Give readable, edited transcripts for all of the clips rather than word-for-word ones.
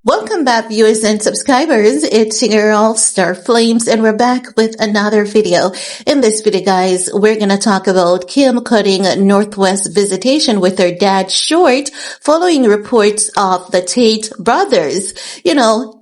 Welcome back, viewers and subscribers. It's your girl, Star Flames, and we're back with another video. In this video, guys, we're going to talk about Kim cutting Northwest visitation with her dad short following reports of the Tate brothers,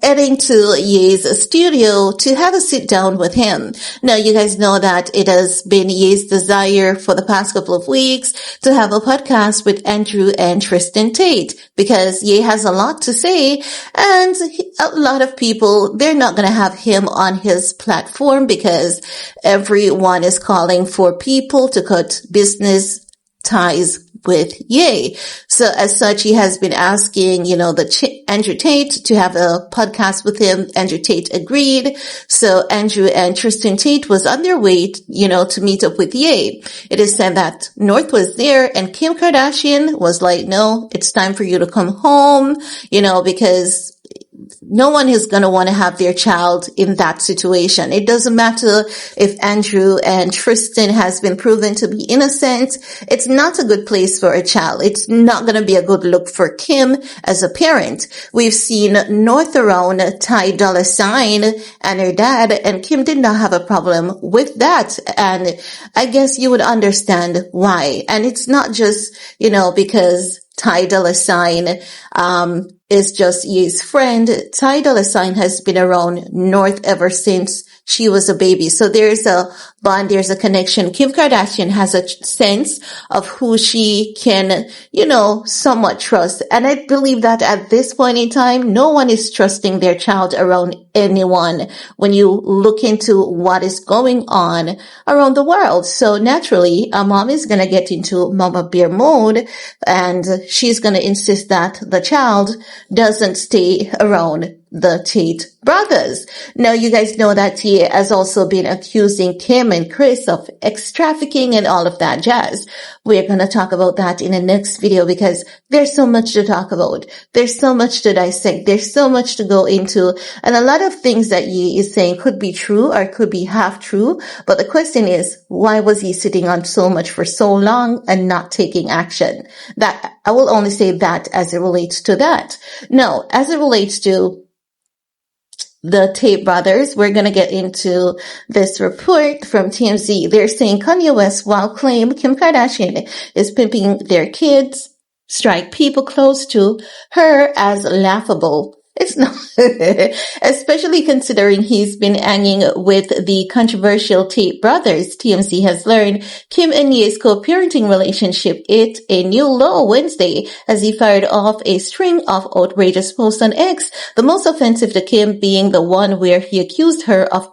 heading to Ye's studio to have a sit down with him. Now, you guys know that it has been Ye's desire for the past couple of weeks to have a podcast with Andrew and Tristantate because Ye has a lot to say. And a lot of people, they're not going to have him on his platform because everyone is calling for people to cut business ties with Ye. So as such, he has been asking, Andrew Tate to have a podcast with him. Andrew Tate agreed. So Andrew and Tristan Tate was on their way, to meet up with Ye. It is said that North was there and Kim Kardashian was like, no, it's time for you to come home, because no one is going to want to have their child in that situation. It doesn't matter if Andrew and Tristan has been proven to be innocent. It's not a good place for a child. It's not going to be a good look for Kim as a parent. We've seen North around Ty Dolla Sign and her dad, and Kim did not have a problem with that. And I guess you would understand why. And it's not just, because Ty Dolla Sign, is just Ye's friend. Ty Dolla Sign has been around North ever since she was a baby. So there's a bond, there's a connection. Kim Kardashian has a sense of who she can, somewhat trust. And I believe that at this point in time, no one is trusting their child around anyone when you look into what is going on around the world. So naturally, a mom is going to get into mama bear mode and she's going to insist that the child doesn't stay around the Tate brothers. Now, you guys know that he has also been accusing Kim and Chris of sex trafficking and all of that jazz. We're going to talk about that in the next video because there's so much to talk about. There's so much to dissect. There's so much to go into. And a lot of things that Ye is saying could be true or could be half true. But the question is, why was he sitting on so much for so long and not taking action? That I will only say that as it relates to that. No, as it relates to the Tate brothers, we're going to get into this report from TMZ. They're saying Kanye West, while claim Kim Kardashian is pimping their kids, strike people close to her as laughable. It's not, especially considering he's been hanging with the controversial Tate brothers. TMZ has learned Kim and Ye's co-parenting relationship hit a new low Wednesday as he fired off a string of outrageous posts on X, the most offensive to Kim being the one where he accused her of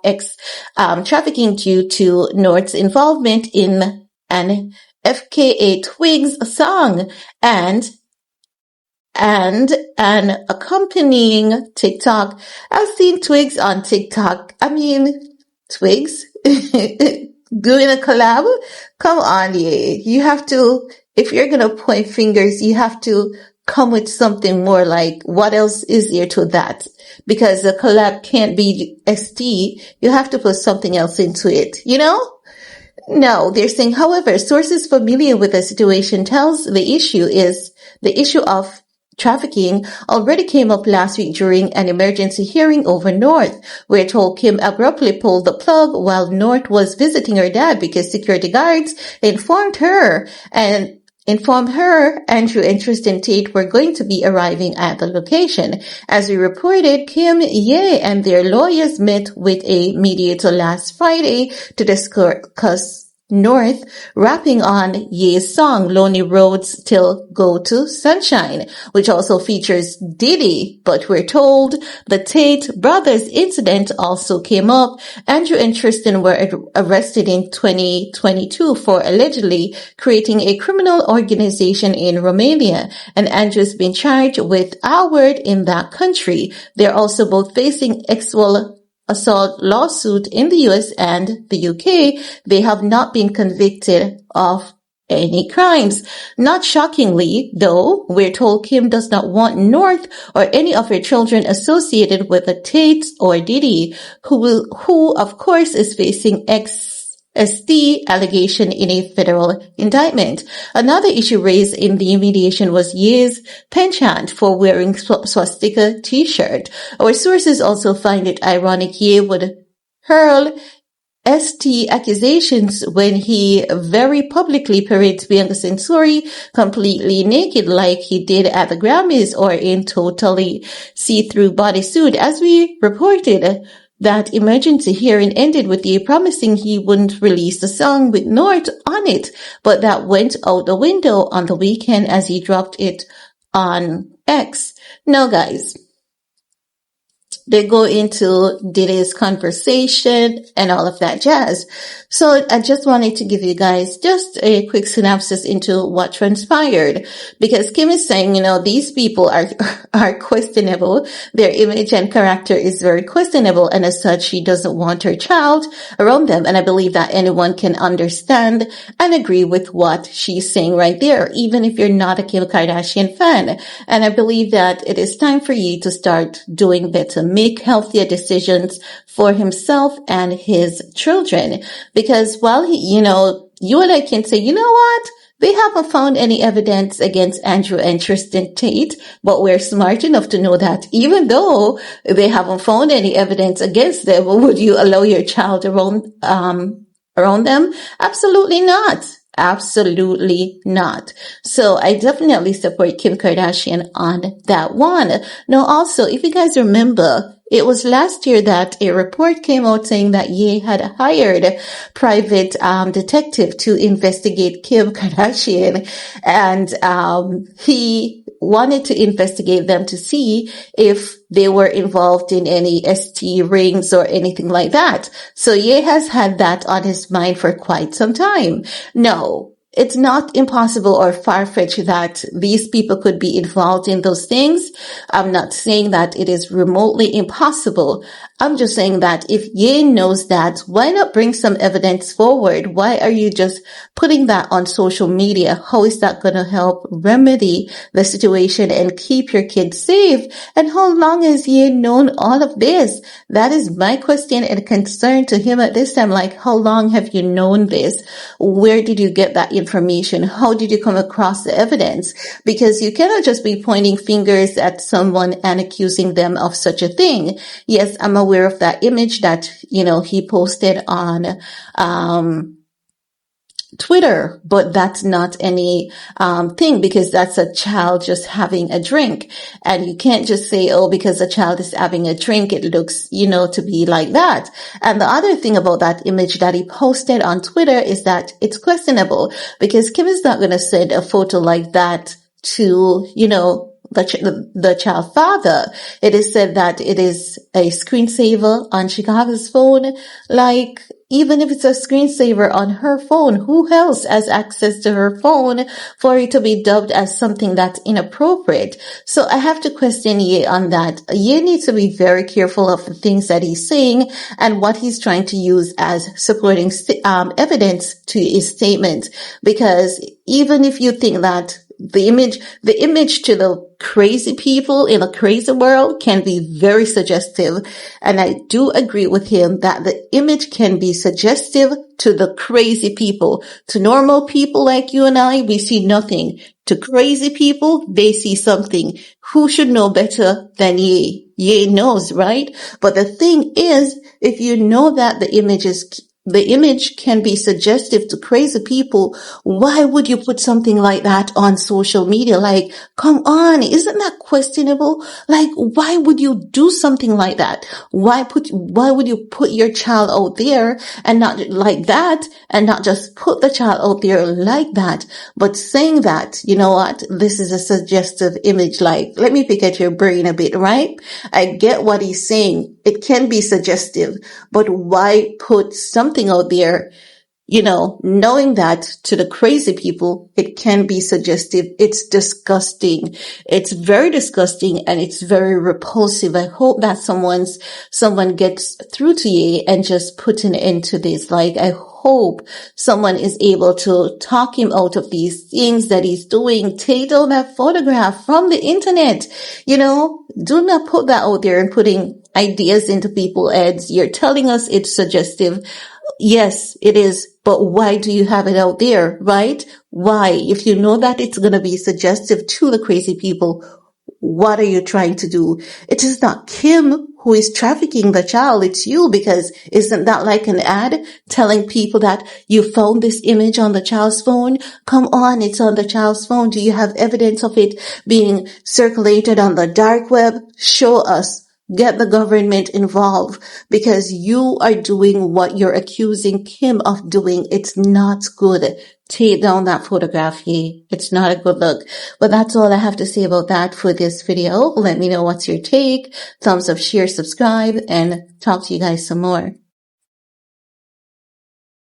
trafficking due to North's involvement in an FKA Twigs song and an accompanying TikTok. I've seen Twigs on TikTok. Twigs doing a collab? Come on, Ye. You have to, if you're going to point fingers, you have to come with something more like, what else is there to that? Because the collab can't be ST. You have to put something else into it, No, they're saying, however, sources familiar with the situation tells the issue of trafficking already came up last week during an emergency hearing over North. We're told Kim abruptly pulled the plug while North was visiting her dad because security guards informed her Andrew and Tristan Tate were going to be arriving at the location. As we reported, Kim, Ye, and their lawyers met with a mediator last Friday to discuss North rapping on Ye's song Lonely Roads Till Go to Sunshine, which also features Diddy. But we're told the Tate brothers incident also came up. Andrew and Tristan were arrested in 2022 for allegedly creating a criminal organization in Romania, and Andrew's been charged with Howard in that country. They're also both facing sexual assault lawsuit in the US and the UK. They have not been convicted of any crimes. Not shockingly, though, we're told Kim does not want North or any of her children associated with the Tates or Diddy, who of course is facing ST allegation in a federal indictment. Another issue raised in the mediation was Ye's penchant for wearing swastika t-shirt. Our sources also find it ironic Ye would hurl ST accusations when he very publicly parades Biancacensori completely naked like he did at the Grammys or in totally see-through bodysuit. As we reported, that emergency hearing ended with Ye promising he wouldn't release the song with North on it, but that went out the window on the weekend as he dropped it on X. Now guys, they go into Diddy's conversation and all of that jazz. So I just wanted to give you guys just a quick synopsis into what transpired, because Kim is saying, these people are questionable. Their image and character is very questionable, and as such, she doesn't want her child around them. And I believe that anyone can understand and agree with what she's saying right there, even if you're not a Kim Kardashian fan. And I believe that it is time for you to start doing better, make healthier decisions for himself and his children. Because while you and I can say, you know what? They haven't found any evidence against Andrew and Tristan Tate, but we're smart enough to know that even though they haven't found any evidence against them, would you allow your child around them? Absolutely not. Absolutely not. So I definitely support Kim Kardashian on that one. Now also, if you guys remember, it was last year that a report came out saying that Ye had hired private detective to investigate Kim Kardashian, and he wanted to investigate them to see if they were involved in any ST rings or anything like that. So Ye has had that on his mind for quite some time. No, it's not impossible or far-fetched that these people could be involved in those things. I'm not saying that it is remotely impossible. I'm just saying that if Ye knows that, why not bring some evidence forward? Why are you just putting that on social media? How is that going to help remedy the situation and keep your kids safe? And how long has Ye known all of this? That is my question and concern to him at this time. Like, how long have you known this? Where did you get that information? How did you come across the evidence? Because you cannot just be pointing fingers at someone and accusing them of such a thing. Yes, I'm aware of that image that, he posted on, Twitter, but that's not any thing, because that's a child just having a drink, and you can't just say, oh, because a child is having a drink, it looks, to be like that. And the other thing about that image that he posted on Twitter is that it's questionable, because Kim is not going to send a photo like that to, the child father. It is said that it is a screensaver on Chicago's phone. Like, even if it's a screensaver on her phone, who else has access to her phone for it to be dubbed as something that's inappropriate? So I have to question Ye on that. Ye needs to be very careful of the things that he's saying and what he's trying to use as supporting evidence to his statement. Because even if you think that the image to the crazy people in a crazy world can be very suggestive. And I do agree with him that the image can be suggestive to the crazy people. To normal people like you and I, we see nothing. To crazy people, they see something. Who should know better than Ye? Ye knows, right? But the thing is, if you know that the image can be suggestive to crazy people, why would you put something like that on social media? Like, come on, isn't that questionable? Like, why would you do something like that? Why would you put your child out there and not like that, and not just put the child out there like that, but saying that, you know what, this is a suggestive image. Like, let me pick at your brain a bit, right? I get what he's saying. It can be suggestive, but why put something out there, knowing that to the crazy people, it can be suggestive. It's disgusting. It's very disgusting, and it's very repulsive. I hope that someone gets through to you and just put an end to this. Like, I hope someone is able to talk him out of these things that he's doing. Take down that photograph from the internet. Do not put that out there and putting ideas into people's heads. You're telling us it's suggestive. Yes, it is. But why do you have it out there, right? Why? If you know that it's going to be suggestive to the crazy people, what are you trying to do? It is not Kim who is trafficking the child. It's you, because isn't that like an ad telling people that you found this image on the child's phone? Come on, it's on the child's phone. Do you have evidence of it being circulated on the dark web? Show us. Get the government involved, because you are doing what you're accusing Kim of doing. It's not good. Take down that photograph, ye. It's not a good look. But that's all I have to say about that for this video. Let me know what's your take. Thumbs up, share, subscribe, and talk to you guys some more.